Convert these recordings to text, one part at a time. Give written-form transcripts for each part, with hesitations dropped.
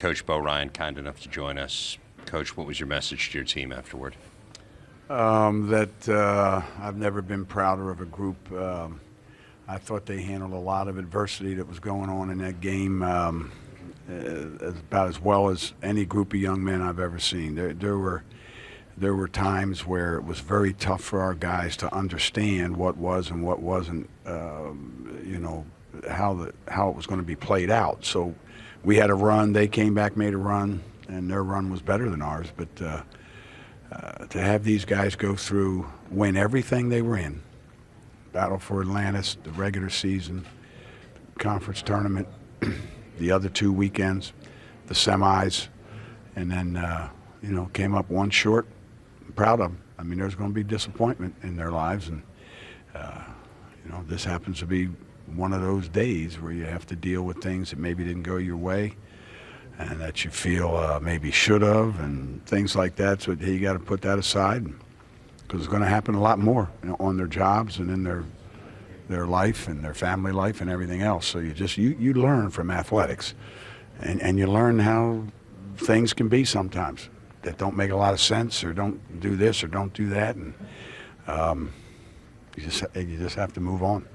Coach Bo Ryan, kind enough to join us. Coach, what was your message to your team afterward? I've never been prouder of a group. I thought they handled a lot of adversity that was going on in that game about as well as any group of young men I've ever seen. There were times where it was very tough for our guys to understand what was and what wasn't, how it was going to be played out. So we had a run, they came back, made a run, and their run was better than ours. But to have these guys go through, win everything they were in, battle for Atlantis, the regular season, conference tournament, the other 2 weekends, the semis, and then, came up one short. I'm proud of them. I mean, there's going to be disappointment in their lives, and, this happens to be one of those days where you have to deal with things that maybe didn't go your way and that you feel maybe should have and things like that. So you got to put that aside because it's going to happen a lot more on their jobs and in their life and their family life and everything else. So you learn from athletics and you learn how things can be sometimes that don't make a lot of sense or don't do this or don't do that. And you just have to move on.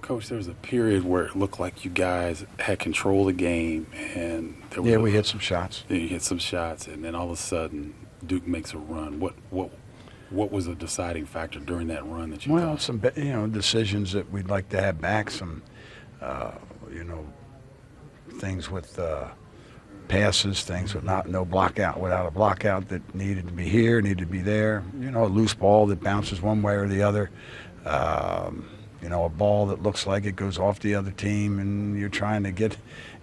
Coach, there was a period where it looked like you guys had control of the game, and we hit some shots. Then you hit some shots, and then all of a sudden, Duke makes a run. What was the deciding factor during that run that you? Well, some decisions that we'd like to have back. Some things with passes, things with without a blockout that needed to be here, needed to be there. A loose ball that bounces one way or the other. A ball that looks like it goes off the other team, and you're trying to get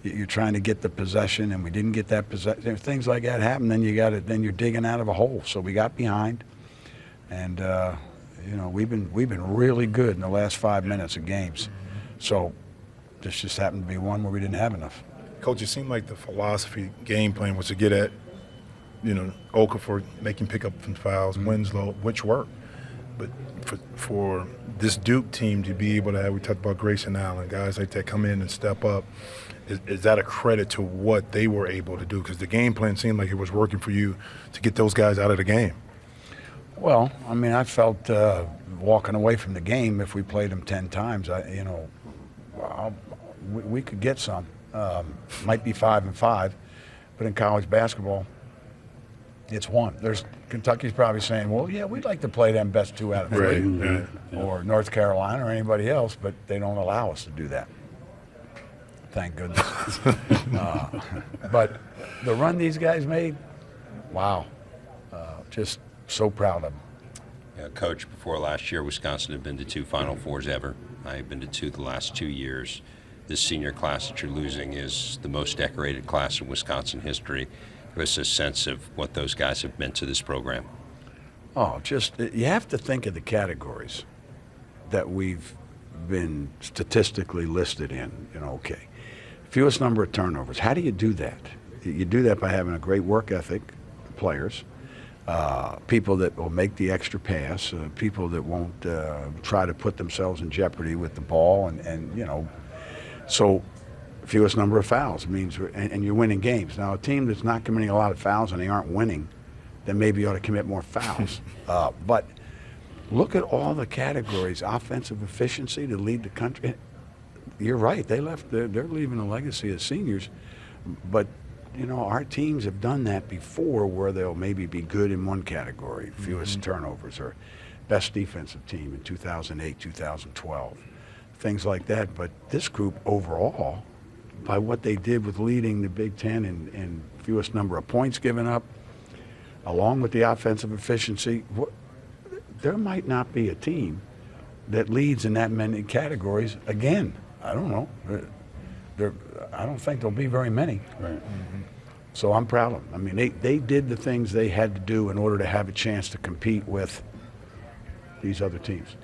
the possession, and we didn't get that possession. If things like that happen, then you're digging out of a hole. So we got behind, and we've been really good in the last 5 minutes of games. So this just happened to be one where we didn't have enough. Coach, it seemed like the philosophy game plan was to get at, Okafor making pick up some fouls, Winslow, which worked. But for this Duke team to be able to have, we talked about Grayson Allen, guys like that come in and step up, is that a credit to what they were able to do? Because the game plan seemed like it was working for you to get those guys out of the game. Well, I mean, I felt walking away from the game, if we played them 10 times, we could get some. Might be 5-5, but in college basketball, it's one. Kentucky's probably saying, well, yeah, we'd like to play them best 2 out of 3, right. Or North Carolina or anybody else, but they don't allow us to do that. Thank goodness. But the run these guys made, wow, just so proud of them. Yeah, Coach, before last year, Wisconsin had been to 2 Final Fours ever. I've been to 2 the last 2 years. This senior class that you're losing is the most decorated class in Wisconsin history. Give us a sense of what those guys have meant to this program. Oh, you have to think of the categories that we've been statistically listed in. Okay, fewest number of turnovers. How do you do that? You do that by having a great work ethic, players, people that will make the extra pass, people that won't try to put themselves in jeopardy with the ball, so fewest number of fouls means, and you're winning games. Now, a team that's not committing a lot of fouls and they aren't winning, then maybe you ought to commit more fouls. But look at all the categories: offensive efficiency to lead the country. You're right; they're leaving a legacy as seniors. But our teams have done that before, where they'll maybe be good in one category, fewest turnovers, or best defensive team in 2008, 2012, things like that. But this group overall, by what they did with leading the Big Ten in fewest number of points given up, along with the offensive efficiency, there might not be a team that leads in that many categories again. I don't know. I don't think there'll be very many. Right. Mm-hmm. So I'm proud of them. I mean, they did the things they had to do in order to have a chance to compete with these other teams.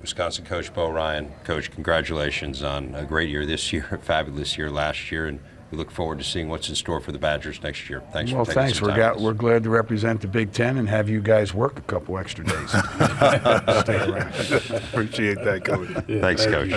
Wisconsin coach Bo Ryan. Coach, congratulations on a great year this year, a fabulous year last year, and we look forward to seeing what's in store for the Badgers next year. Thanks for taking some time. We're glad to represent the Big Ten and have you guys work a couple extra days. Stay around. Appreciate that, Coach. Thanks, Coach.